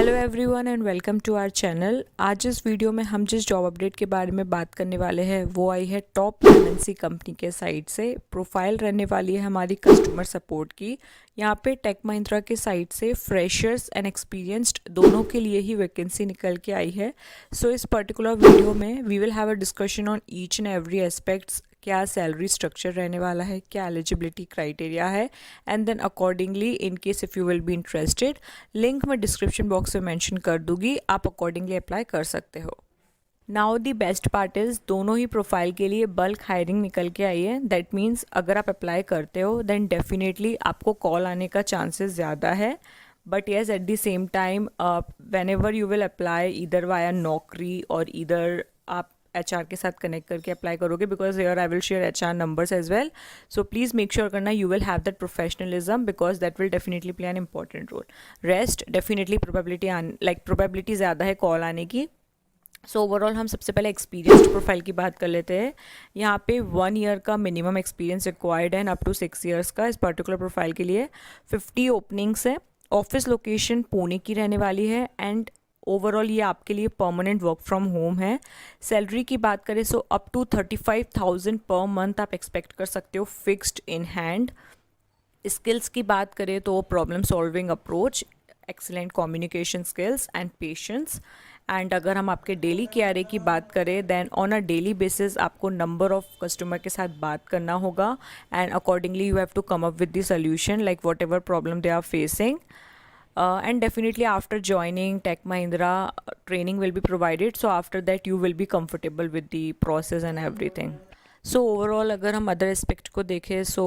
Hello everyone and welcome to our channel. आज इस video में हम जिस जॉब अपडेट के बारे में बात करने वाले हैं वो आई है टॉप एमएनसी कंपनी के साइड से। प्रोफाइल रहने वाली है हमारी कस्टमर सपोर्ट की। यहाँ पे टेक महिंद्रा के साइड से फ्रेशर्स एंड एक्सपीरियंस्ड दोनों के लिए ही वैकेंसी निकल के आई है। सो इस पर्टिकुलर वीडियो में we will have a discussion on each and every aspects. क्या सैलरी स्ट्रक्चर रहने वाला है, क्या एलिजिबिलिटी क्राइटेरिया है, and then accordingly in case if you will be interested, link मैं डिस्क्रिप्शन बॉक्स में मेंशन कर दूंगी, आप अकॉर्डिंगली अप्लाई कर सकते हो। Now the best part is दोनों ही प्रोफाइल के लिए बल्क हायरिंग निकल के आई है। दैट मीन्स अगर आप अप्लाई करते हो देन डेफिनेटली आपको कॉल आने का चांसेस ज़्यादा है। But yes eight the same time when ever you will apply either via नौकरी और ईदर आप HR के साथ कनेक्ट करके अप्लाई करोगे, because here I will share HR numbers as well. So please make sure करना you will have that professionalism, because that will definitely play an important role. Rest definitely probability ज़्यादा है call आने की। So overall हम सबसे पहले experienced profile की बात कर लेते हैं। यहाँ पे 1 ईयर का मिनिमम एक्सपीरियंस रिक्वायर्ड है, अप टू 6 ईयर्स का इस पर्टिकुलर प्रोफाइल के लिए। 50 ओपनिंग्स है। ऑफिस लोकेशन पुणे की रहने वाली है एंड ओवरऑल ये आपके लिए परमानेंट वर्क फ्रॉम होम है। सैलरी की बात करें so up to 35,000 per month आप एक्सपेक्ट कर सकते हो फिक्स्ड इन हैंड। स्किल्स की बात करें तो problem solving approach, excellent communication skills and patience. And अगर हम आपके डेली KRA की बात करें then on a daily basis आपको नंबर ऑफ कस्टमर के साथ बात करना होगा and accordingly you have to come up with the solution like whatever problem they are facing. And definitely after joining Tech Mahindra, training will be provided. So after that you will be comfortable with the process and everything. So overall अगर हम other aspect को देखें so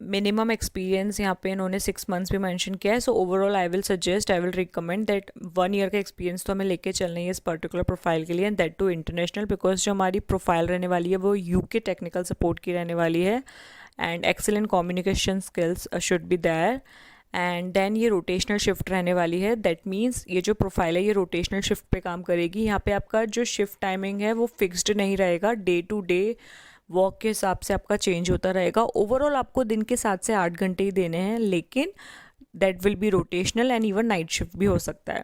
minimum experience यहाँ पे इन्होंने 6 months भी mention किया है। So overall I will recommend that 1 year का एक्सपीरियंस तो हमें लेके चलना है इस पर्टिकुलर प्रोफाइल के लिए, and that too international, because जो हमारी प्रोफाइल रहने वाली है वो UK टेक्निकल सपोर्ट की रहने वाली है। And excellent communication skills should be there. And then ये रोटेशनल शिफ्ट रहने वाली है। दैट मीन्स ये जो प्रोफाइल है ये रोटेशनल शिफ्ट पे काम करेगी। यहाँ पे आपका जो शिफ्ट टाइमिंग है वो फिक्स्ड नहीं रहेगा, डे टू डे वर्क के हिसाब से आपका चेंज होता रहेगा। ओवरऑल आपको दिन के 7 से 8 घंटे ही देने हैं, लेकिन that will be rotational and even night shift भी हो सकता है।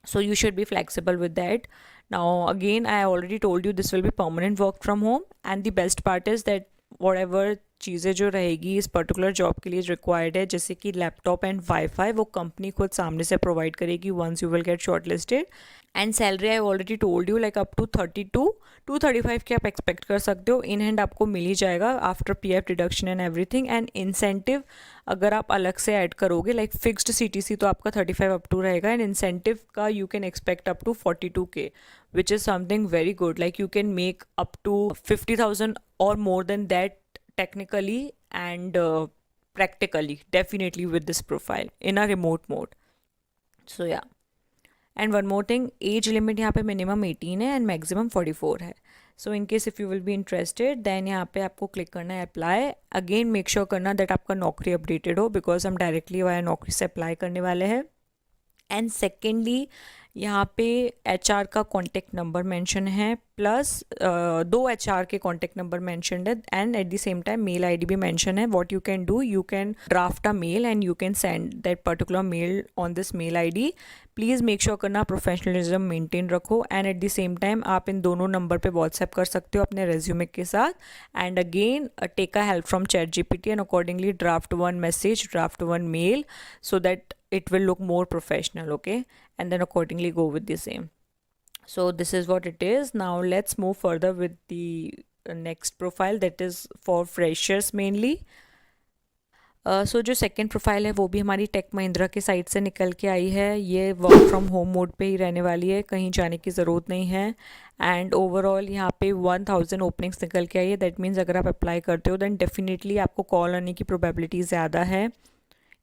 So you should be flexible with that. Now again I already told you this will be permanent work from home and the best part is that what ever चीज़ें जो रहेगी इस particular job के लिए रिक्वायर्ड है, जैसे कि laptop and wifi, वो कंपनी खुद सामने से प्रोवाइड करेगी once you will get short listed. And salary I already told you like up to 32 to 35 के आप एक्सपेक्ट कर सकते हो। इन हैंड आपको मिल ही जाएगा after PF deduction and everything. And incentive अगर आप अलग से ऐड करोगे लाइक फिक्स्ड CTC तो आपका 35 अप टू रहेगा, एंड इंसेंटिव का you can expect up to 42K, which is something very good. Like you can make up to 50,000 और more than that technically and practically, definitely with this profile in a remote mode. So yeah, and one more thing, age limit यहाँ पे minimum 18 है and maximum 44 है। So in case if you will be interested then यहाँ पे आपको click करना है apply। again make sure करना that आपका नौकरी updated हो, because हम directly वाया नौकरी से apply करने वाले हैं। एंड सेकेंडली यहाँ पे HR का कॉन्टेक्ट नंबर मेंशन है, प्लस 2 HR के कॉन्टेक्ट नंबर मेंशन है, and at the same time mail ID भी मेंशन है। What you can do, you can draft a mail and you can send that particular mail on this mail ID। Please make sure करना professionalism maintain रखो, and at the same time आप इन दोनों number पे WhatsApp कर सकते हो अपने रेज्यूमे के साथ। And again take a help from ChatGPT and accordingly draft 1 message, draft 1 mail, so that it will look more professional, okay, and then accordingly go with the same. So this is what it is. Now let's move further with the next profile that is for freshers mainly. So जो second profile है वो भी हमारी take Mahindra के side से निकल के आई है। ये वर्क फ्रॉम होम मोड पे ही रहने वाली है, कहीं जाने की ज़रूरत नहीं है। एंड ओवरऑल यहाँ पे 1000 ओपनिंग्स निकल के आई है। दैट मीन्स अगर आप अप्लाई करते हो दैन डेफिनेटली आपको कॉल आने की प्रोबेबिलिटी ज़्यादा है।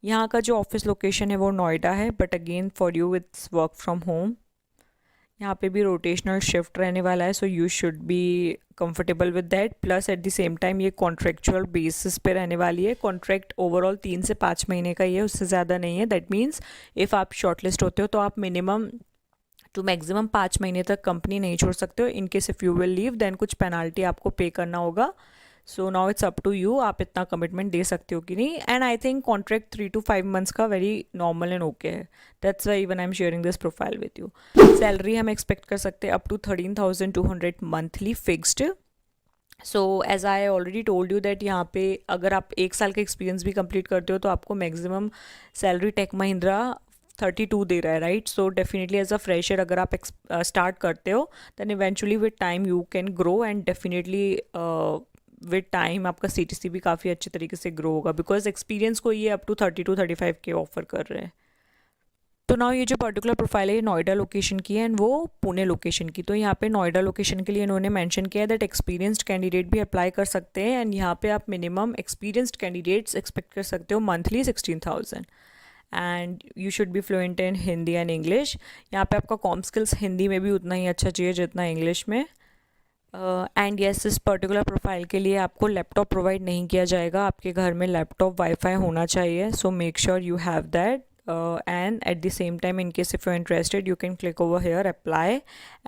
यहाँ का जो ऑफिस लोकेशन है वो नोएडा है, but again for you it's work from home. यहाँ पे भी रोटेशनल शिफ्ट रहने वाला है, so you should be comfortable with that. Plus eight the same time ये कॉन्ट्रेक्चुअल बेसिस पे रहने वाली है। कॉन्ट्रैक्ट ओवरऑल 3 से 5 महीने का ही है, उससे ज़्यादा नहीं है। दैट मीन्स इफ़ आप शॉर्टलिस्ट होते हो तो आप मिनिमम टू मैक्सिमम 5 महीने तक कंपनी नहीं छोड़ सकते हो। In case if you will leave then कुछ पेनाल्टी आपको पे करना होगा। So now it's up to you, आप इतना कमिटमेंट दे सकते हो कि नहीं. And I think contract 3 to 5 months का वेरी नॉर्मल एंड ओके है. That's why even I am sharing this profile with you. Salary हम एक्सपेक्ट कर सकते हैं up to 13,200 monthly fixed. So as I already told you that यहाँ पे अगर आप 1 साल का एक्सपीरियंस भी कंप्लीट करते हो तो आपको मैक्सिमम सैलरी टेक महिंद्रा 32 दे रहा है, right. So definitely as a fresher अगर आप स्टार्ट करते हो then eventually with time you can grow and definitely with time आपका CTC भी काफ़ी अच्छे तरीके से ग्रो होगा बिकॉज एक्सपीरियंस को ये अप टू 32-35 के ऑफर कर रहे हैं. तो नाउ ये जो पर्टिकुलर प्रोफाइल है ये नोएडा लोकेशन की है एंड वो पुणे लोकेशन की. तो यहाँ पे नोएडा लोकेशन के लिए इन्होंने मेंशन किया है दैट एक्सपीरियंस्ड कैंडिडेट भी अप्लाई कर सकते हैं एंड यहाँ पे आप मिनिमम एक्सपीरियंस्ड कैंडिडेट्स एक्सपेक्ट कर सकते हो monthly 16,000 and you should be fluent in Hindi and English. यहाँ पे आपका कॉम स्किल्स हिंदी में भी उतना ही अच्छा चाहिए जितना इंग्लिश में. एंड येस इस पर्टिकुलर प्रोफाइल के लिए आपको लैपटॉप प्रोवाइड नहीं किया जाएगा. आपके घर में लैपटॉप वाईफाई होना चाहिए. So make sure you have that. And at the same time in case if you're interested you can click over here apply.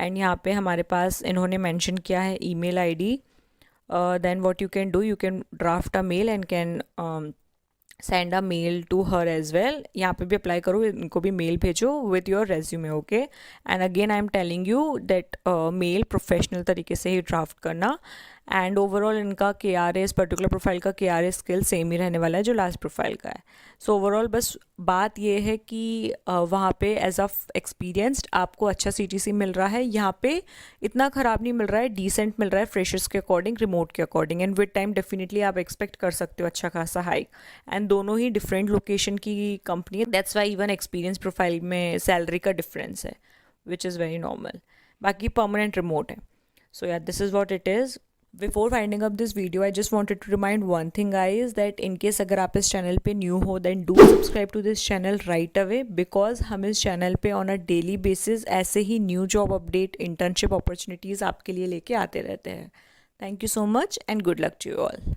and यहाँ पे हमारे पास इन्होंने mention किया है email ID. Then what you can do, you can draft a mail and can send a mail to her as well. यहाँ पे भी apply करो, इनको भी मेल भेजो with your resume, okay. and again I am telling you that mail professional तरीके से ही ड्राफ्ट करना. एंड ओवरऑल इनका KRA इस पर्टिकुलर प्रोफाइल का KRA स्किल सेम ही रहने वाला है जो लास्ट प्रोफाइल का है. सो ओवरऑल बस बात ये है कि वहाँ पे एज अ एक्सपीरियंस्ड आपको अच्छा CTC मिल रहा है. यहाँ पे इतना ख़राब नहीं मिल रहा है, डिसेंट मिल रहा है फ्रेशर्स के अकॉर्डिंग, रिमोट के according. And with time definitely आप एक्सपेक्ट कर सकते हो अच्छा खासा हाइक. एंड दोनों ही डिफरेंट लोकेशन की कंपनी है. That's why even experience profile में सैलरी का डिफरेंस है विच इज़ वेरी नॉर्मल. बाकी परमानेंट रिमोट है. सो या this is what it is. Before winding up this video, I just wanted to remind one thing guys that in case अगर आप इस channel पे न्यू हो then do subscribe to this channel right away because हम इस channel पे on a daily basis ऐसे ही new job update, internship opportunities आपके लिए लेके आते रहते हैं. Thank you so much and good luck to you all.